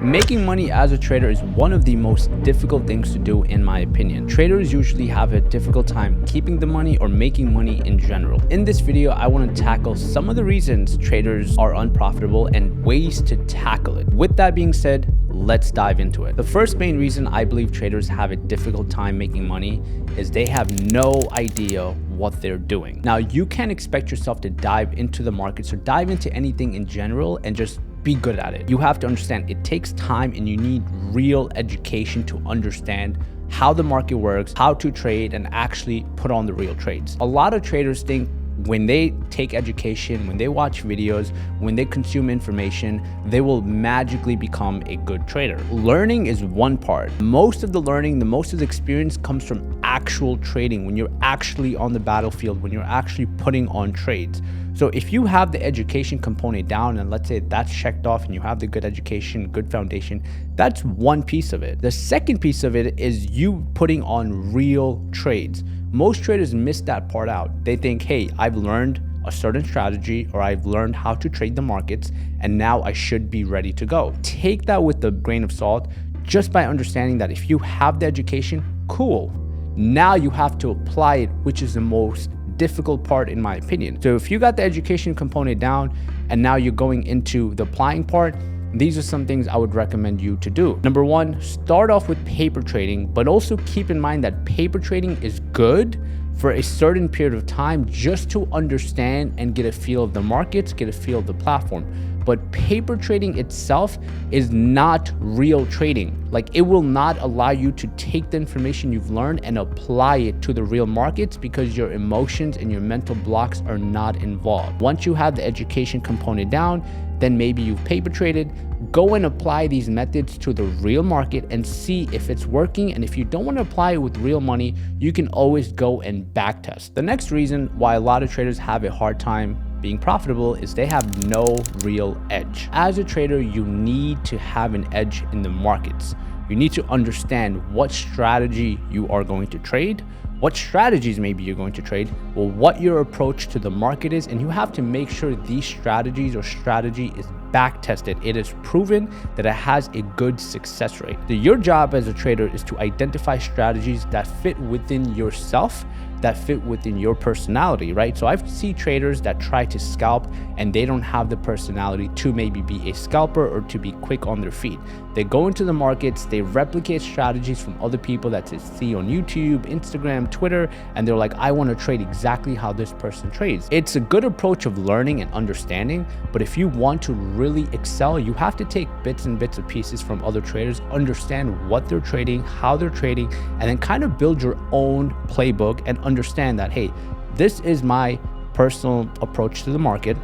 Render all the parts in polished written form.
Making money as a trader is one of the most difficult things to do, in my opinion. Traders usually have a difficult time keeping the money or making money in general. In this video, I want to tackle some of the reasons traders are unprofitable and ways to tackle it. With that being said, let's dive into it. The first main reason I believe traders have a difficult time making money is they have no idea what they're doing. Now, you can't expect yourself to dive into the markets or dive into anything in general and just be good at it. You have to understand it takes time and you need real education to understand how the market works, how to trade, and actually put on the real trades. A lot of traders think when they take education, when they watch videos, when they consume information, they will magically become a good trader. Learning is one part. Most of the learning, most of the experience comes from actual trading, when you're actually on the battlefield, when you're actually putting on trades. So if you have the education component down, and let's say that's checked off and you have the good education, good foundation, that's one piece of it. The second piece of it is you putting on real trades. Most traders miss that part out. They think, hey, I've learned a certain strategy or I've learned how to trade the markets and now I should be ready to go. Take that with a grain of salt, just by understanding that if you have the education, cool. Now you have to apply it, which is the most difficult part in my opinion. So if you got the education component down and now you're going into the applying part, these are some things I would recommend you to do. Number one, start off with paper trading, but also keep in mind that paper trading is good for a certain period of time just to understand and get a feel of the markets, get a feel of the platform. But paper trading itself is not real trading. Like, it will not allow you to take the information you've learned and apply it to the real markets because your emotions and your mental blocks are not involved. Once you have the education component down, then maybe you've paper traded, go and apply these methods to the real market and see if it's working. And if you don't want to apply it with real money, you can always go and back test. The next reason why a lot of traders have a hard time being profitable is they have no real edge. As a trader, you need to have an edge in the markets. You need to understand what strategy you are going to trade, what strategies maybe you're going to trade, or what your approach to the market is, and you have to make sure these strategies or strategy is back tested. It is proven that it has a good success rate. So your job as a trader is to identify strategies that fit within yourself, that fit within your personality, right? So I see traders that try to scalp and they don't have the personality to maybe be a scalper or to be quick on their feet. They go into the markets, they replicate strategies from other people that they see on YouTube, Instagram, Twitter, and they're like, I want to trade exactly how this person trades. It's a good approach of learning and understanding, but if you want to really excel, you have to take bits and bits of pieces from other traders, understand what they're trading, how they're trading, and then kind of build your own playbook and understand that, hey, this is my personal approach to the market.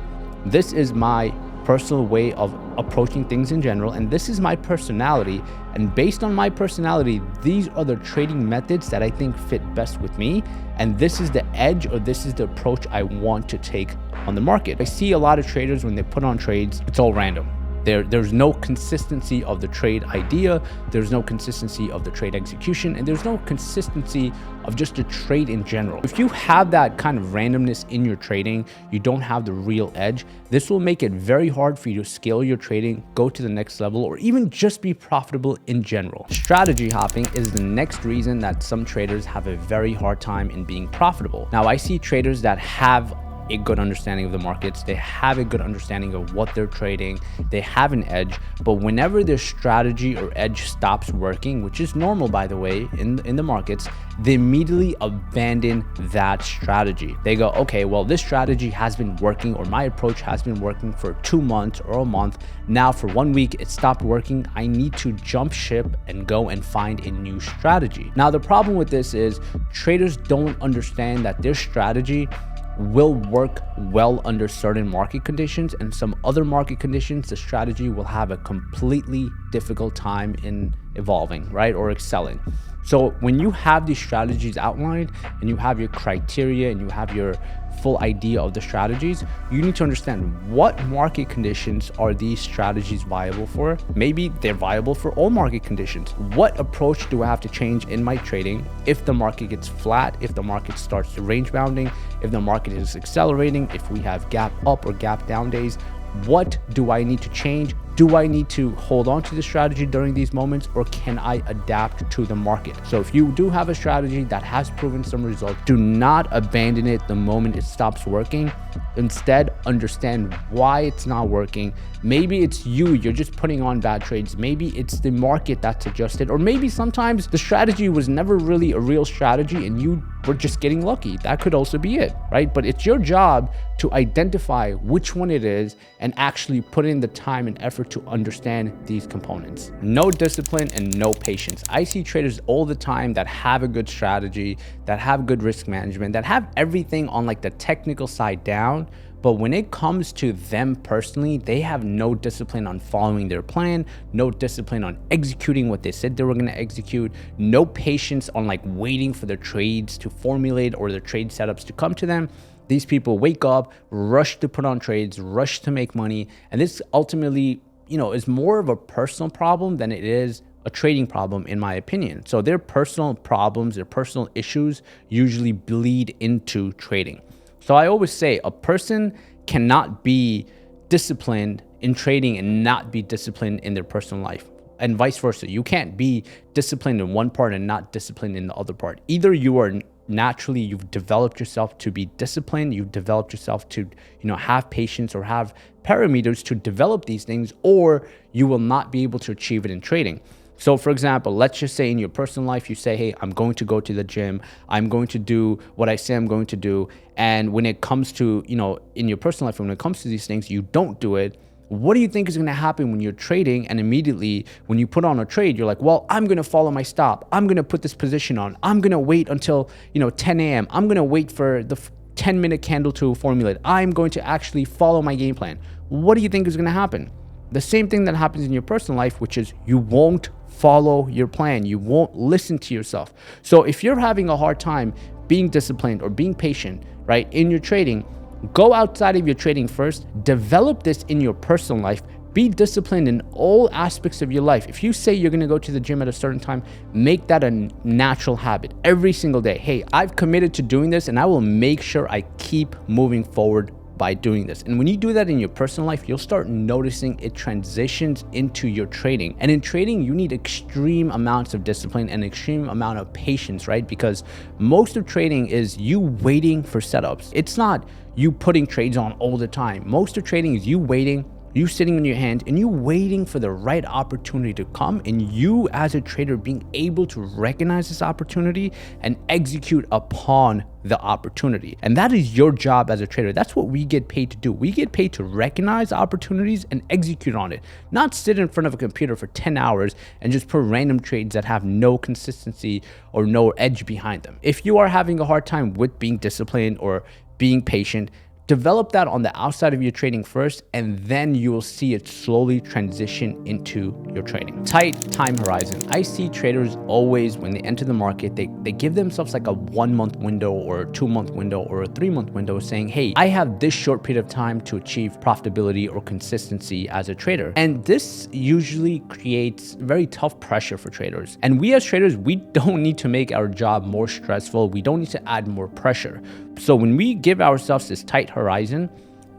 This is my personal way of approaching things in general, and this is my personality. And based on my personality, these are the trading methods that I think fit best with me. And this is the edge, or this is the approach I want to take on the market. I see a lot of traders when they put on trades, it's all random. There's no consistency of the trade idea, there's no consistency of the trade execution, and there's no consistency of just the trade in general. If you have that kind of randomness in your trading, you don't have the real edge, this will make it very hard for you to scale your trading, go to the next level, or even just be profitable in general. Strategy hopping is the next reason that some traders have a very hard time in being profitable. Now, I see traders that have a good understanding of the markets, they have a good understanding of what they're trading, they have an edge, but whenever their strategy or edge stops working, which is normal by the way in the markets, they immediately abandon that strategy. They go, okay, well, this strategy has been working, or my approach has been working for 2 months or a month. Now for 1 week it stopped working. I need to jump ship and go and find a new strategy. Now the problem with this is traders don't understand that their strategy will work well under certain market conditions, and some other market conditions the strategy will have a completely difficult time in evolving, right, or excelling. So when you have these strategies outlined and you have your criteria and you have your full idea of the strategies, you need to understand what market conditions are these strategies viable for. Maybe they're viable for all market conditions. What approach do I have to change in my trading if the market gets flat, if the market starts to range bounding, if the market is accelerating, if we have gap up or gap down days? What do I need to change Do I need to hold on to the strategy during these moments, or can I adapt to the market? So if you do have a strategy that has proven some results, do not abandon it the moment it stops working. Instead, understand why it's not working. Maybe it's you're just putting on bad trades. Maybe it's the market that's adjusted, or maybe sometimes the strategy was never really a real strategy and you were just getting lucky. That could also be it, right? But it's your job to identify which one it is and actually put in the time and effort to understand these components. No discipline and no patience. I see traders all the time that have a good strategy, that have good risk management, that have everything on like the technical side down, but when it comes to them personally, they have no discipline on following their plan, no discipline on executing what they said they were going to execute, no patience on like waiting for their trades to formulate or their trade setups to come to them. These people wake up, rush to put on trades, rush to make money. And this ultimately, is more of a personal problem than it is a trading problem, in my opinion. So their personal problems, their personal issues usually bleed into trading. So I always say a person cannot be disciplined in trading and not be disciplined in their personal life, and vice versa. You can't be disciplined in one part and not disciplined in the other part. Either you are naturally, you've developed yourself to be disciplined, you've developed yourself to, have patience or have parameters to develop these things, or you will not be able to achieve it in trading. So for example, let's just say in your personal life, you say, hey, I'm going to go to the gym. I'm going to do what I say I'm going to do. And when it comes to, in your personal life, when it comes to these things, you don't do it. What do you think is going to happen when you're trading? And immediately when you put on a trade, you're like, well, I'm going to follow my stop. I'm going to put this position on. I'm going to wait until, 10 a.m. I'm going to wait for the 10-minute candle to formulate. I'm going to actually follow my game plan. What do you think is going to happen? The same thing that happens in your personal life, which is you won't follow your plan. You won't listen to yourself. So if you're having a hard time being disciplined or being patient, right, in your trading, go outside of your trading first, develop this in your personal life, be disciplined in all aspects of your life. If you say you're going to go to the gym at a certain time, make that a natural habit every single day. Hey, I've committed to doing this and I will make sure I keep moving forward by doing this. And when you do that in your personal life, you'll start noticing it transitions into your trading. And in trading, you need extreme amounts of discipline and extreme amount of patience, right? Because most of trading is you waiting for setups. It's not you putting trades on all the time. Most of trading is you waiting, you sitting in your hand and you waiting for the right opportunity to come, and you as a trader being able to recognize this opportunity and execute upon the opportunity. And that is your job as a trader. That's what we get paid to do. We get paid to recognize opportunities and execute on it, not sit in front of a computer for 10 hours and just put random trades that have no consistency or no edge behind them. If you are having a hard time with being disciplined or being patient, develop that on the outside of your trading first, and then you will see it slowly transition into your trading. Tight time horizon. I see traders always, when they enter the market, they give themselves like a 1 month window or a 2 month window or a 3 month window saying, hey, I have this short period of time to achieve profitability or consistency as a trader. And this usually creates very tough pressure for traders. And we as traders, we don't need to make our job more stressful. We don't need to add more pressure. So when we give ourselves this tight horizon,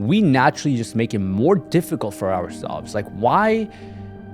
we naturally just make it more difficult for ourselves. Like, why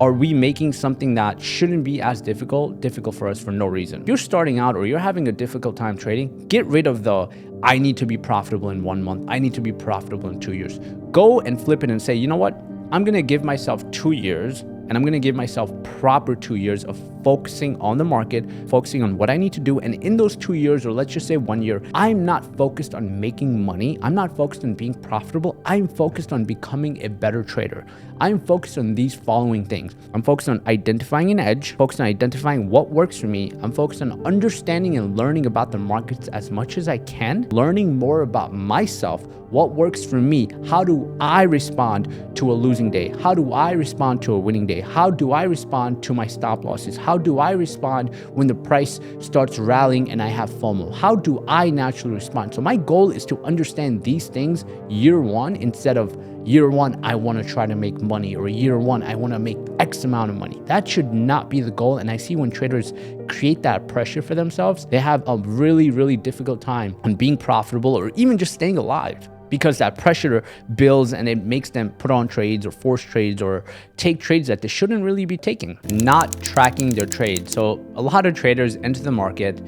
are we making something that shouldn't be as difficult for us for no reason? If you're starting out or you're having a difficult time trading, get rid of the I need to be profitable in 1 month, I need to be profitable in 2 years. Go and flip it and say, you know what? I'm going to give myself 2 years, and I'm going to give myself proper 2 years of focusing on the market, focusing on what I need to do. And in those 2 years, or let's just say 1 year, I'm not focused on making money. I'm not focused on being profitable. I'm focused on becoming a better trader. I'm focused on these following things. I'm focused on identifying an edge, focused on identifying what works for me. I'm focused on understanding and learning about the markets as much as I can, learning more about myself, what works for me. How do I respond to a losing day? How do I respond to a winning day? How do I respond to my stop losses? How do I respond when the price starts rallying and I have FOMO? How do I naturally respond? So my goal is to understand these things year one, instead of year one, I want to try to make money, or year one, I want to make X amount of money. That should not be the goal. And I see when traders create that pressure for themselves, they have a really, really difficult time on being profitable or even just staying alive. because that pressure builds and it makes them put on trades or force trades or take trades that they shouldn't really be taking. Not tracking their trades. So a lot of traders enter the market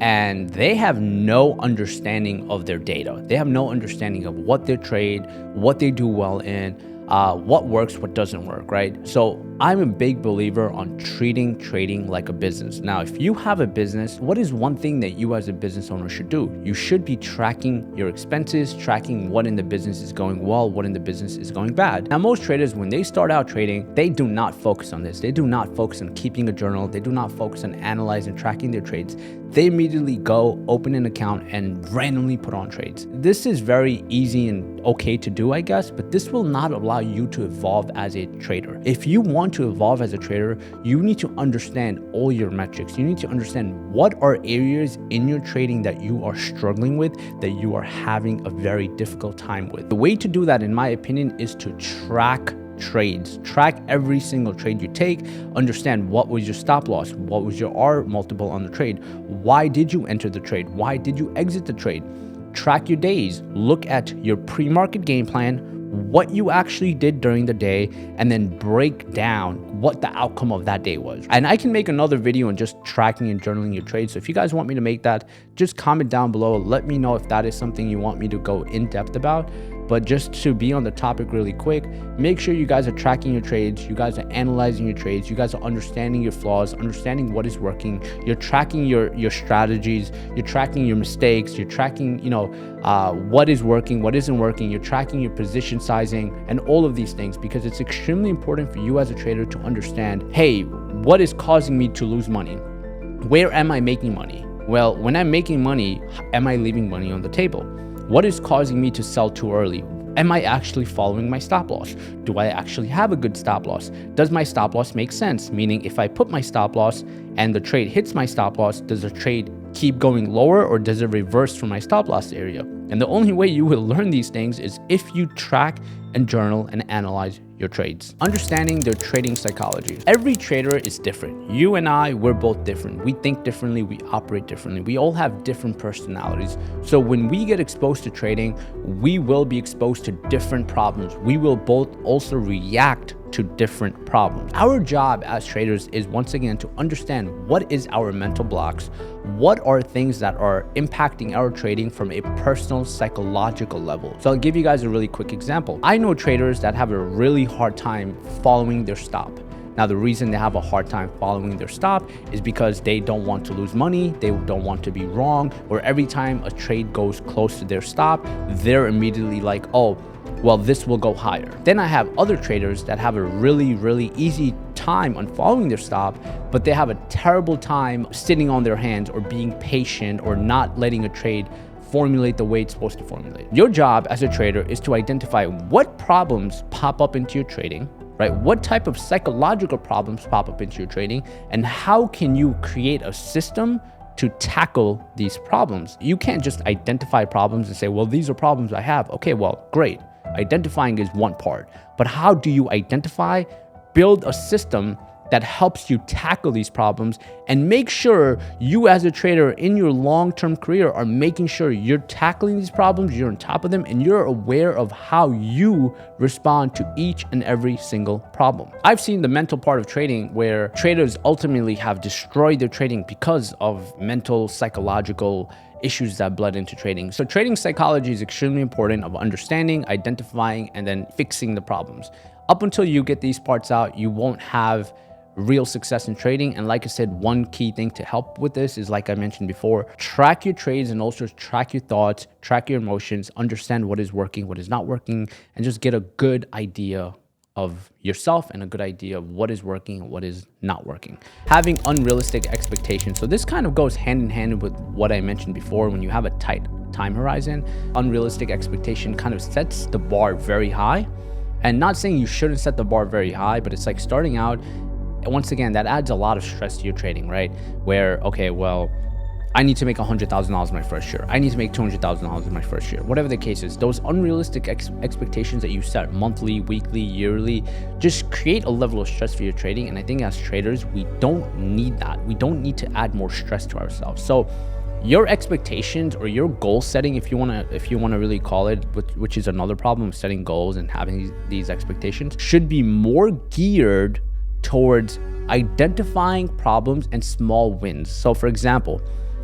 and they have no understanding of their data. They have no understanding of what they trade, what they do well in, what works, what doesn't work, right? So I'm a big believer on treating trading like a business. Now, if you have a business, what is one thing that you as a business owner should do? You should be tracking your expenses, tracking what in the business is going well, what in the business is going bad. Now, most traders, when they start out trading, they do not focus on this. They do not focus on keeping a journal. They do not focus on analyzing, tracking their trades. They immediately go open an account and randomly put on trades. This is very easy and okay to do, I guess, but this will not allow you to evolve as a trader. If you want to evolve as a trader, you need to understand all your metrics. You need to understand what are areas in your trading that you are struggling with, that you are having a very difficult time with. The way to do that, in my opinion, is to track trades. Track every single trade you take. Understand what was your stop loss, what was your R multiple on the trade, why did you enter the trade, why did you exit the trade. Track your days. Look at your pre-market game plan, what you actually did during the day, and then break down what the outcome of that day was. And I can make another video on just tracking and journaling your trades. So if you guys want me to make that, just comment down below. Let me know if that is something you want me to go in depth about. But just to be on the topic really quick, make sure you guys are tracking your trades, you guys are analyzing your trades, you guys are understanding your flaws, understanding what is working, you're tracking your strategies, you're tracking your mistakes, you're tracking, what is working, what isn't working, you're tracking your position sizing and all of these things, because it's extremely important for you as a trader to understand, hey, what is causing me to lose money? Where am I making money? Well, when I'm making money, am I leaving money on the table? What is causing me to sell too early? Am I actually following my stop loss? Do I actually have a good stop loss? Does my stop loss make sense? Meaning, if I put my stop loss and the trade hits my stop loss, does the trade keep going lower or does it reverse from my stop loss area? And the only way you will learn these things is if you track and journal and analyze your trades. Understanding their trading psychology. Every trader is different. You and I, we're both different. We think differently, we operate differently. We all have different personalities. So when we get exposed to trading, we will be exposed to different problems. We will both also react to different problems. Our job as traders is, once again, to understand what is our mental blocks, what are things that are impacting our trading from a personal psychological level. So I'll give you guys a really quick example. I know traders that have a really hard time following their stop. Now, the reason they have a hard time following their stop is because they don't want to lose money, they don't want to be wrong, or every time a trade goes close to their stop, they're immediately like, oh, well, this will go higher. Then I have other traders that have a really easy time on following their stop, but they have a terrible time sitting on their hands or being patient or not letting a trade formulate the way it's supposed to formulate. Your job as a trader is to identify what problems pop up into your trading, right? What type of psychological problems pop up into your trading, and how can you create a system to tackle these problems? You can't just identify problems and say, well, these are problems I have. Okay, well, great. Identifying is one part, but how do you identify, build a system that helps you tackle these problems, and make sure you as a trader in your long-term career are making sure you're tackling these problems, you're on top of them, and you're aware of how you respond to each and every single problem. I've seen the mental part of trading where traders ultimately have destroyed their trading because of mental, psychological issues that bled into trading. So trading psychology is extremely important of understanding, identifying, and then fixing the problems. Up until you get these parts out, you won't have real success in trading. And like I said, one key thing to help with this is, like I mentioned before, track your trades and also track your thoughts, track your emotions, understand what is working, what is not working, and just get a good idea of yourself and a good idea of what is working and what is not working. Having unrealistic expectations. So this kind of goes hand in hand with what I mentioned before. When you have a tight time horizon, unrealistic expectation kind of sets the bar very high. And not saying you shouldn't set the bar very high, but it's like starting out, once again, that adds a lot of stress to your trading, right? Where, okay, well, I need to make $100,000 my first year. I need to make $200,000 in my first year. Whatever the case is, those unrealistic expectations that you set monthly, weekly, yearly, just create a level of stress for your trading. And I think as traders, we don't need that. We don't need to add more stress to ourselves. So Your expectations or your goal setting, if you want to really call it, which is another problem, setting goals and having these expectations, should be more geared towards identifying problems and small wins. So for example,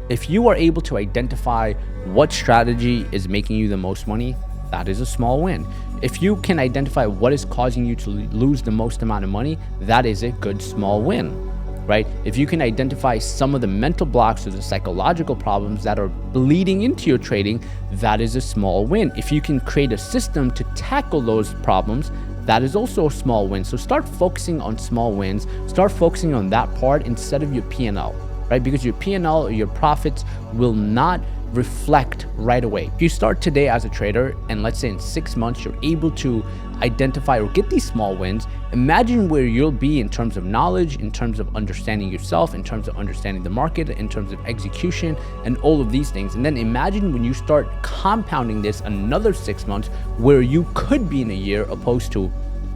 if you are able to identify what strategy is making you the most money, that is a small win. If you can identify what is causing you to lose the most amount of money, that is a good small win, right? If you can identify some of the mental blocks or the psychological problems that are bleeding into your trading, that is a small win. If you can create a system to tackle those problems, that is also a small win. So start focusing on small wins, start focusing on that part instead of your P&L, right? Because your P&L or your profits will not reflect right away. If you start today as a trader and let's say in 6 months you're able to identify or get these small wins, imagine where you'll be in terms of knowledge, in terms of understanding yourself, in terms of understanding the market, in terms of execution and all of these things. And then imagine when you start compounding this another 6 months where you could be in a year, opposed to,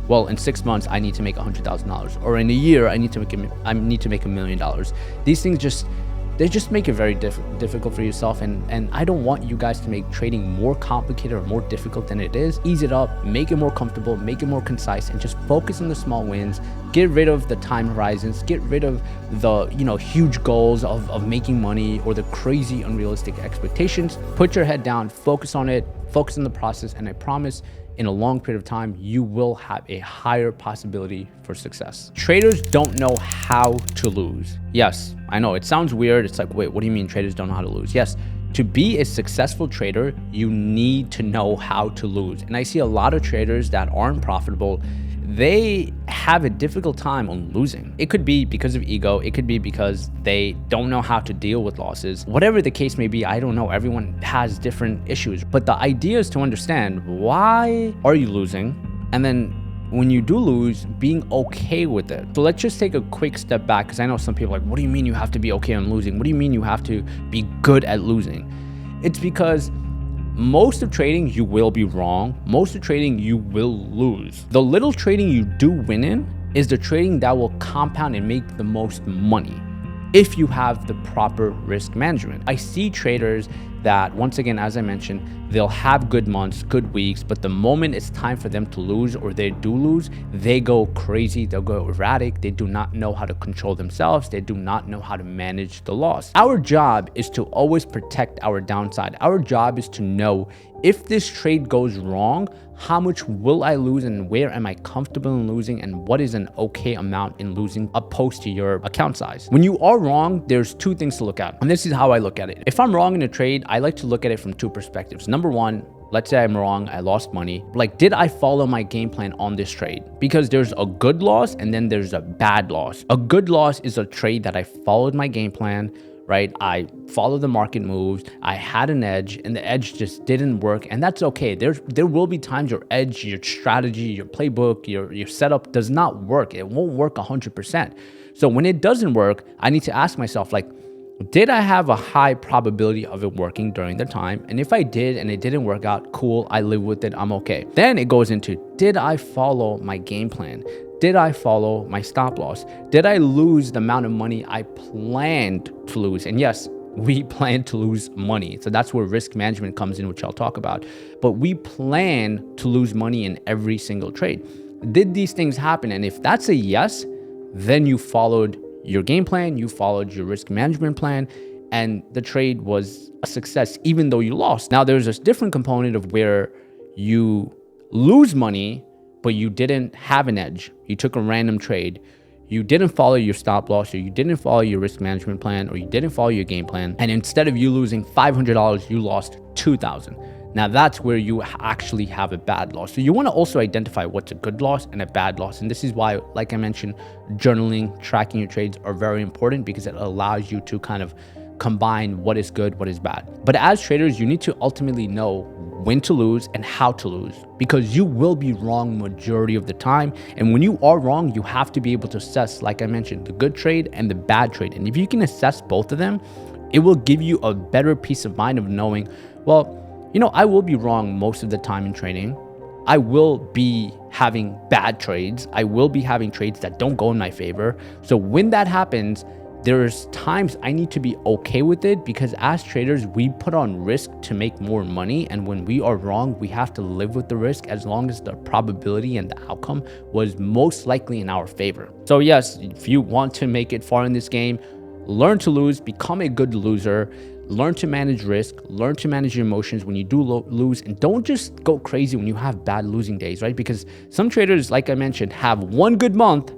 well, in 6 months I need to make $100,000, or in a year I need to make $1 million. These things they just make it very difficult for yourself, and I don't want you guys to make trading more complicated or more difficult than it is. Ease it up, make it more comfortable, make it more concise, and just focus on the small wins. Get rid of the time horizons, get rid of the huge goals of making money or the crazy unrealistic expectations. Put your head down, focus on it, focus on the process, and I promise in a long period of time, you will have a higher possibility for success. Traders don't know how to lose. Yes, I know it sounds weird. It's like, wait, what do you mean traders don't know how to lose? Yes, to be a successful trader, you need to know how to lose. And I see a lot of traders that aren't profitable. They have a difficult time on losing. It could be because of ego. It could be because they don't know how to deal with losses. Whatever the case may be, I don't know. Everyone has different issues. But the idea is to understand, why are you losing? And then when you do lose, being okay with it. So let's just take a quick step back, because I know some people are like, what do you mean you have to be okay on losing? What do you mean you have to be good at losing? It's because most of trading, you will be wrong. Most of trading, you will lose. The little trading you do win in is the trading that will compound and make the most money if you have the proper risk management. I see traders that, once again, as I mentioned, they'll have good months, good weeks, but the moment it's time for them to lose, or they do lose, they go crazy, they'll go erratic, they do not know how to control themselves, they do not know how to manage the loss. Our job is to always protect our downside. Our job is to know, if this trade goes wrong, how much will I lose and where am I comfortable in losing, and what is an okay amount in losing opposed to your account size. When you are wrong, there's two things to look at, and this is how I look at it. If I'm wrong in a trade, I like to look at it from two perspectives. Number one, let's say I'm wrong, I lost money. Like, did I follow my game plan on this trade? Because there's a good loss and then there's a bad loss. A good loss is a trade that I followed my game plan, right? I followed the market moves, I had an edge, and the edge just didn't work, and that's okay. There will be times your edge, your strategy, your playbook, your setup does not work. It won't work 100%. So when it doesn't work, I need to ask myself, like, did I have a high probability of it working during the time? And if I did and it didn't work out, cool, I live with it, I'm okay. Then it goes into, did I follow my game plan? Did I follow my stop loss? Did I lose the amount of money I planned to lose? And yes, we plan to lose money. So that's where risk management comes in, which I'll talk about. But we plan to lose money in every single trade. Did these things happen? And if that's a yes, then you followed your game plan, you followed your risk management plan, and the trade was a success, even though you lost. Now, there's this different component of where you lose money, but you didn't have an edge. You took a random trade. You didn't follow your stop loss, or you didn't follow your risk management plan, or you didn't follow your game plan. And instead of you losing $500, you lost $2,000. Now that's where you actually have a bad loss. So you want to also identify what's a good loss and a bad loss. And this is why, like I mentioned, journaling, tracking your trades are very important, because it allows you to kind of combine what is good, what is bad. But as traders, you need to ultimately know when to lose and how to lose, because you will be wrong majority of the time. And when you are wrong, you have to be able to assess, like I mentioned, the good trade and the bad trade. And if you can assess both of them, it will give you a better peace of mind of knowing, well, I will be wrong most of the time in trading. I will be having bad trades. I will be having trades that don't go in my favor. So when that happens, there's times I need to be okay with it, because as traders, we put on risk to make more money. And when we are wrong, we have to live with the risk as long as the probability and the outcome was most likely in our favor. So yes, if you want to make it far in this game, learn to lose, become a good loser, learn to manage risk, learn to manage your emotions when you do lose, and don't just go crazy when you have bad losing days, right? Because some traders, like I mentioned, have one good month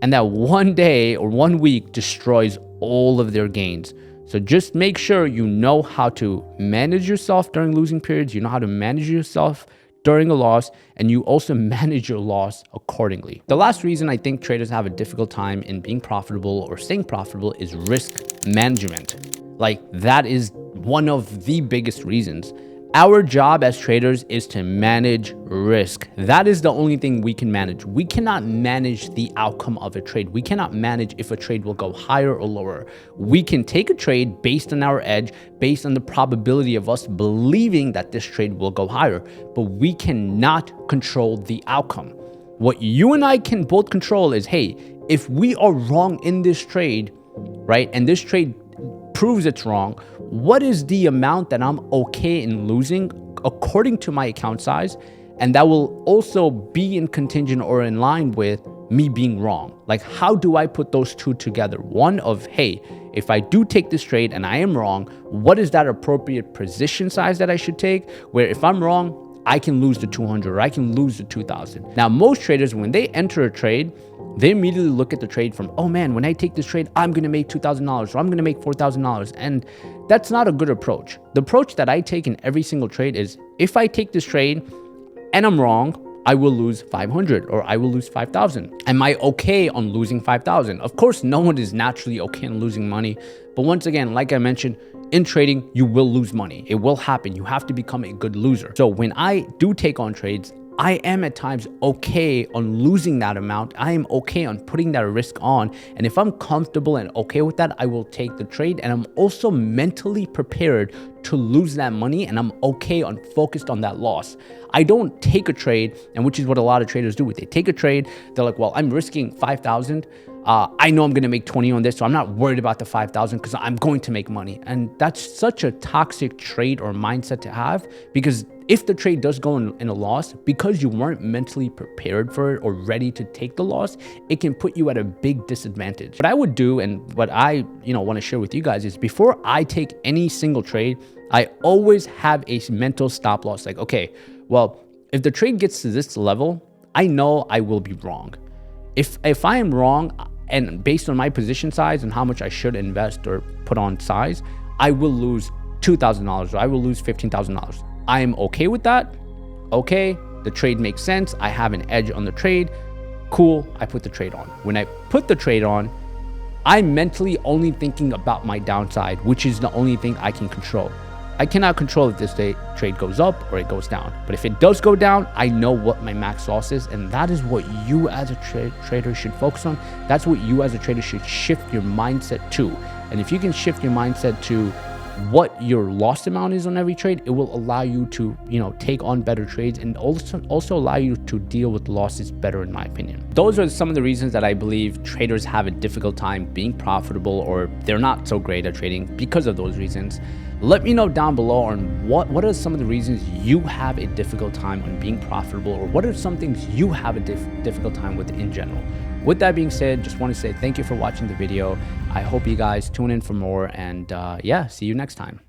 and that one day or 1 week destroys all of their gains. So just make sure you know how to manage yourself during losing periods, you know how to manage yourself during a loss, and you also manage your loss accordingly. The last reason I think traders have a difficult time in being profitable or staying profitable is risk management. Like, that is one of the biggest reasons. Our job as traders is to manage risk. That is the only thing we can manage. We cannot manage the outcome of a trade. We cannot manage if a trade will go higher or lower. We can take a trade based on our edge, based on the probability of us believing that this trade will go higher, but we cannot control the outcome. What you and I can both control is, hey, if we are wrong in this trade, right, and this trade proves it's wrong, what is the amount that I'm okay in losing according to my account size? And that will also be in contingent or in line with me being wrong. Like, how do I put those two together? One of, hey, if I do take this trade and I am wrong, what is that appropriate position size that I should take? Where if I'm wrong, I can lose the 200 or I can lose the 2000. Now, most traders, when they enter a trade, they immediately look at the trade from, oh man, when I take this trade, I'm going to make $2,000 or I'm going to make $4,000. And that's not a good approach. The approach that I take in every single trade is, if I take this trade and I'm wrong, I will lose 500 or I will lose 5,000. Am I okay on losing 5,000? Of course, no one is naturally okay on losing money. But once again, like I mentioned, in trading, you will lose money. It will happen. You have to become a good loser. So when I do take on trades, I am at times okay on losing that amount. I am okay on putting that risk on. And if I'm comfortable and okay with that, I will take the trade. And I'm also mentally prepared to lose that money. And I'm okay on focused on that loss. I don't take a trade, and which is what a lot of traders do. They take a trade. They're like, well, I'm risking 5,000. I know I'm going to make 20 on this, so I'm not worried about the 5,000 because I'm going to make money. And that's such a toxic trade or mindset to have, because if the trade does go in a loss, because you weren't mentally prepared for it or ready to take the loss, it can put you at a big disadvantage. What I would do, and what I want to share with you guys, is before I take any single trade, I always have a mental stop loss. Like, okay, well, if the trade gets to this level, I know I will be wrong. If I am wrong, and based on my position size and how much I should invest or put on size, I will lose $2,000 or I will lose $15,000. I am okay with that. Okay, the trade makes sense. I have an edge on the trade. Cool, I put the trade on. When I put the trade on, I'm mentally only thinking about my downside, which is the only thing I can control. I cannot control if this trade goes up or it goes down. But if it does go down, I know what my max loss is. And that is what you as a trader should focus on. That's what you as a trader should shift your mindset to. And if you can shift your mindset to what your loss amount is on every trade, it will allow you to, take on better trades, and also allow you to deal with losses better, in my opinion. Those are some of the reasons that I believe traders have a difficult time being profitable, or they're not so great at trading because of those reasons. Let me know down below on what are some of the reasons you have a difficult time on being profitable, or what are some things you have a difficult time with in general. With that being said, just want to say thank you for watching the video. I hope you guys tune in for more, and yeah, see you next time.